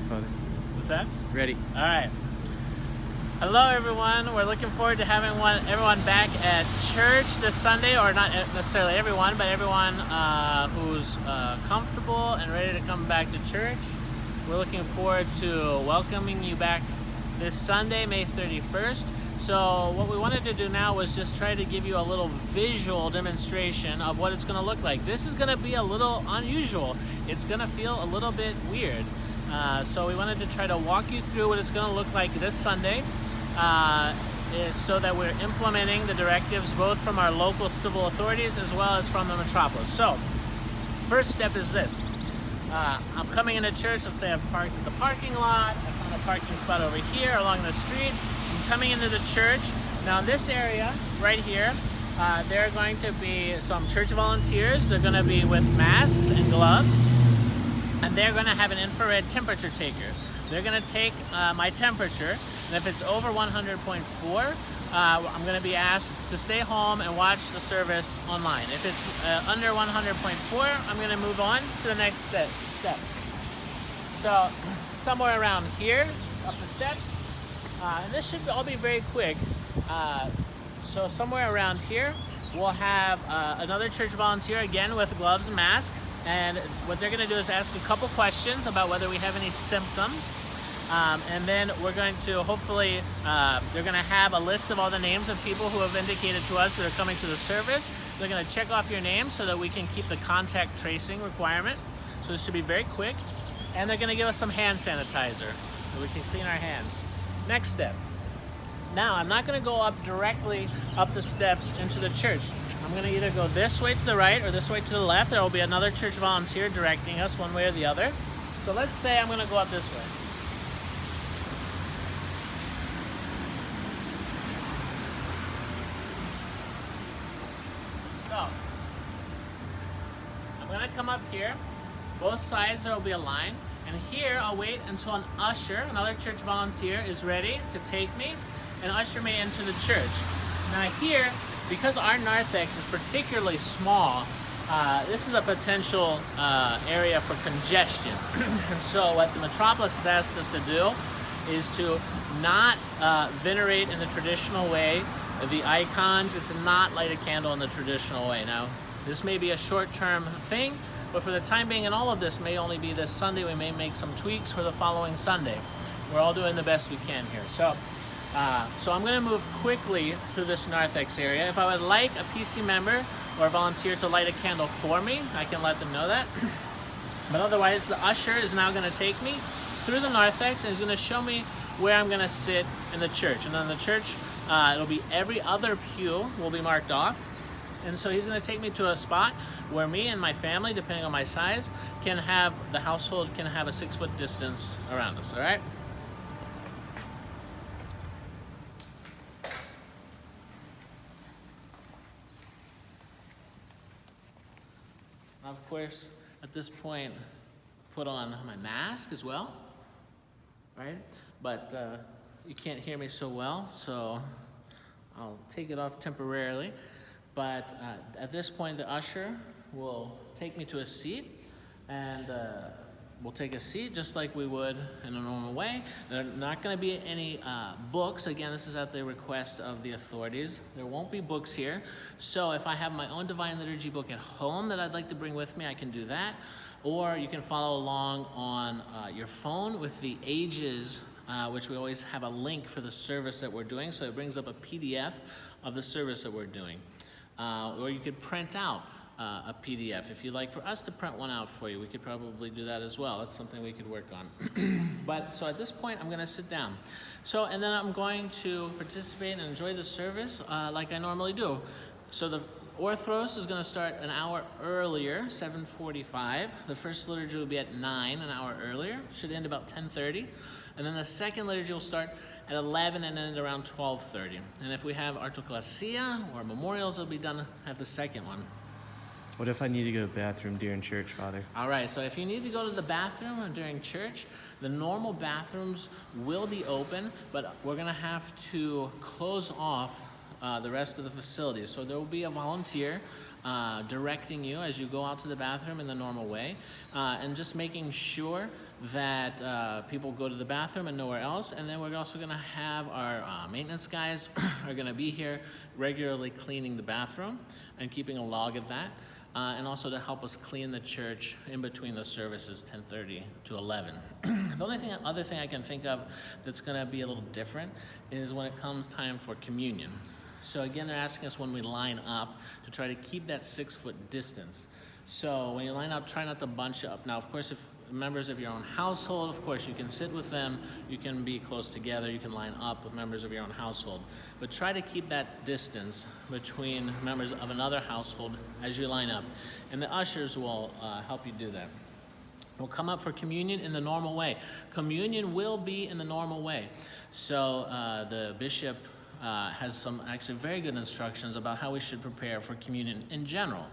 Father. What's that? Ready. All right. Hello, everyone. We're looking forward to having everyone back at church this Sunday, or not necessarily everyone, but everyone who's comfortable and ready to come back to church. We're looking forward to welcoming you back this Sunday, May 31st. So what we wanted to do now was just try to give you a little visual demonstration of what it's going to look like. This is going to be a little unusual. It's going to feel a little bit weird. So we wanted to try to walk you through what it's going to look like this Sunday, so that we're implementing the directives both from our local civil authorities as well as from the metropolis. So, first step is this. I'm coming into church. Let's say I've parked at the parking lot. I found a parking spot over here along the street. I'm coming into the church. Now in this area right here, there are going to be some church volunteers. They're going to be with masks and gloves, and they're going to have an infrared temperature taker. They're going to take my temperature, and if it's over 100.4, I'm going to be asked to stay home and watch the service online. If it's under 100.4, I'm going to move on to the next step. So somewhere around here, up the steps, and this should all be very quick. So somewhere around here, we'll have another church volunteer, again with gloves and mask. And what they're going to do is ask a couple questions about whether we have any symptoms. And then we're going to hopefully, they're going to have a list of all the names of people who have indicated to us that are coming to the service. They're going to check off your name so that we can keep the contact tracing requirement. So this should be very quick. And they're going to give us some hand sanitizer so we can clean our hands. Next step. Now, I'm not going to go up directly up the steps into the church. I'm going to either go this way to the right or this way to the left. There will be another church volunteer directing us one way or the other. So let's say I'm going to go up this way. So, I'm going to come up here. Both sides there will be a line. And here I'll wait until an usher, another church volunteer, is ready to take me and usher me into the church. Now here, because our narthex is particularly small, this is a potential area for congestion. And so what the metropolis has asked us to do is to not venerate in the traditional way the icons. It's not light a candle in the traditional way. Now, this may be a short-term thing, but for the time being, and all of this may only be this Sunday, we may make some tweaks for the following Sunday. We're all doing the best we can here. So I'm going to move quickly through this narthex area. If I would like a PC member or a volunteer to light a candle for me, I can let them know that. But otherwise, the usher is now going to take me through the narthex and is going to show me where I'm going to sit in the church. And then the church, it'll be every other pew will be marked off. And so he's going to take me to a spot where me and my family, depending on my size, the household can have a 6-foot distance around us, all right? Of course, at this point, put on my mask as well, right? But you can't hear me so well, so I'll take it off temporarily. But at this point, the usher will take me to a seat, and we'll take a seat just like we would in a normal way. There are not going to be any books. Again, this is at the request of the authorities. There won't be books here. So if I have my own Divine Liturgy book at home that I'd like to bring with me, I can do that. Or you can follow along on your phone with the ages, which we always have a link for the service that we're doing. So it brings up a PDF of the service that we're doing. Or you could print out a PDF. If you'd like for us to print one out for you, we could probably do that as well. That's something we could work on. So at this point, I'm going to sit down. And then I'm going to participate and enjoy the service like I normally do. So the Orthros is going to start an hour earlier, 7:45. The first liturgy will be at 9, an hour earlier. Should end about 10:30. And then the second liturgy will start at 11 and end around 12:30. And if we have artoclasia or memorials, it'll be done at the second one. What if I need to go to the bathroom during church, Father? All right, so if you need to go to the bathroom during church, the normal bathrooms will be open, but we're going to have to close off the rest of the facilities. So there will be a volunteer directing you as you go out to the bathroom in the normal way, and just making sure that people go to the bathroom and nowhere else. And then we're also going to have our maintenance guys are going to be here regularly cleaning the bathroom and keeping a log of that. And also to help us clean the church in between the services, 10:30 to 11. The other thing I can think of that's going to be a little different is when it comes time for communion. So again, they're asking us when we line up to try to keep that 6-foot distance. So when you line up, try not to bunch up. Now, of course, if members of your own household, of course, you can sit with them, you can be close together, you can line up with members of your own household. But try to keep that distance between members of another household as you line up. And the ushers will help you do that. We'll come up for communion in the normal way. Communion will be in the normal way. So the bishop has some actually very good instructions about how we should prepare for communion in general,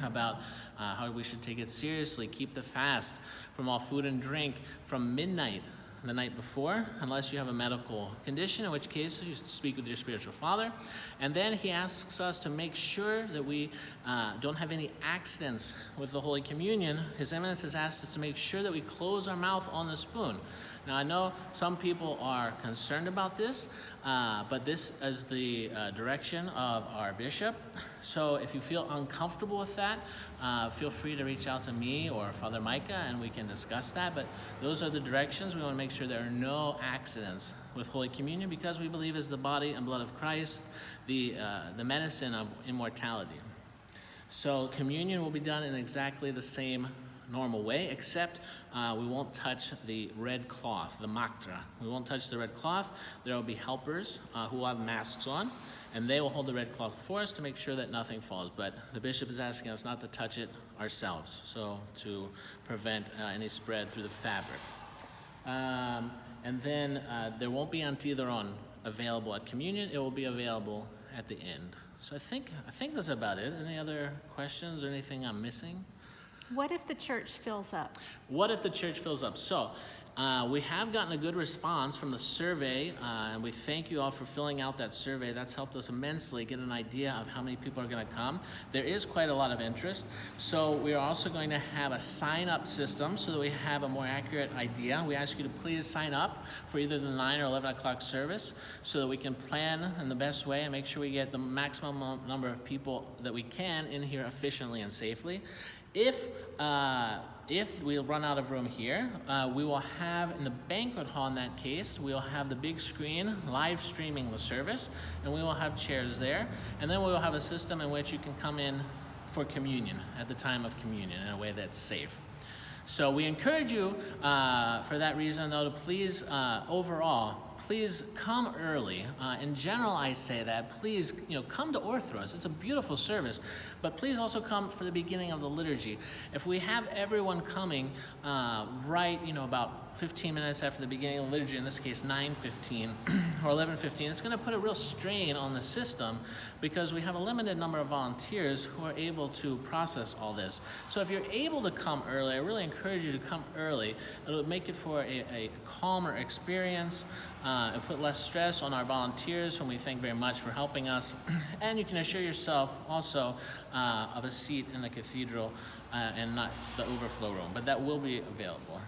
about how we should take it seriously, keep the fast from all food and drink from midnight the night before, unless you have a medical condition, in which case you speak with your spiritual father. And then he asks us to make sure that we don't have any accidents with the Holy Communion. His Eminence has asked us to make sure that we close our mouth on the spoon. Now, I know some people are concerned about this, but this is the direction of our bishop. So if you feel uncomfortable with that, feel free to reach out to me or Father Micah and we can discuss that. But those are the directions. We want to make sure there are no accidents with Holy Communion because we believe it's the body and blood of Christ, the medicine of immortality. So communion will be done in exactly the same normal way, except we won't touch the red cloth, the maktra. We won't touch the red cloth. There will be helpers who will have masks on, and they will hold the red cloth for us to make sure that nothing falls. But the bishop is asking us not to touch it ourselves, so to prevent any spread through the fabric. And then there won't be antitheron available at communion. It will be available at the end. So I think that's about it. Any other questions or anything I'm missing? What if the church fills up? What if the church fills up? So we have gotten a good response from the survey, and we thank you all for filling out that survey. That's helped us immensely get an idea of how many people are going to come. There is quite a lot of interest. So we are also going to have a sign-up system so that we have a more accurate idea. We ask you to please sign up for either the 9 or 11 o'clock service so that we can plan in the best way and make sure we get the maximum number of people that we can in here efficiently and safely. If we run out of room here, we will have in the banquet hall in that case, we'll have the big screen live streaming the service, and we will have chairs there. And then we will have a system in which you can come in for communion at the time of communion in a way that's safe. So we encourage you, for that reason, though, to please, overall, please come early. In general, I say that. Please, come to Orthros. It's a beautiful service. But please also come for the beginning of the liturgy. If we have everyone coming right, about 15 minutes after the beginning of the liturgy, in this case 9:15 or 11:15, it's going to put a real strain on the system because we have a limited number of volunteers who are able to process all this. So if you're able to come early, I really encourage you to come early. It'll make it for a calmer experience. It'll put less stress on our volunteers, whom we thank very much for helping us. And you can assure yourself also of a seat in the cathedral and not the overflow room, but that will be available.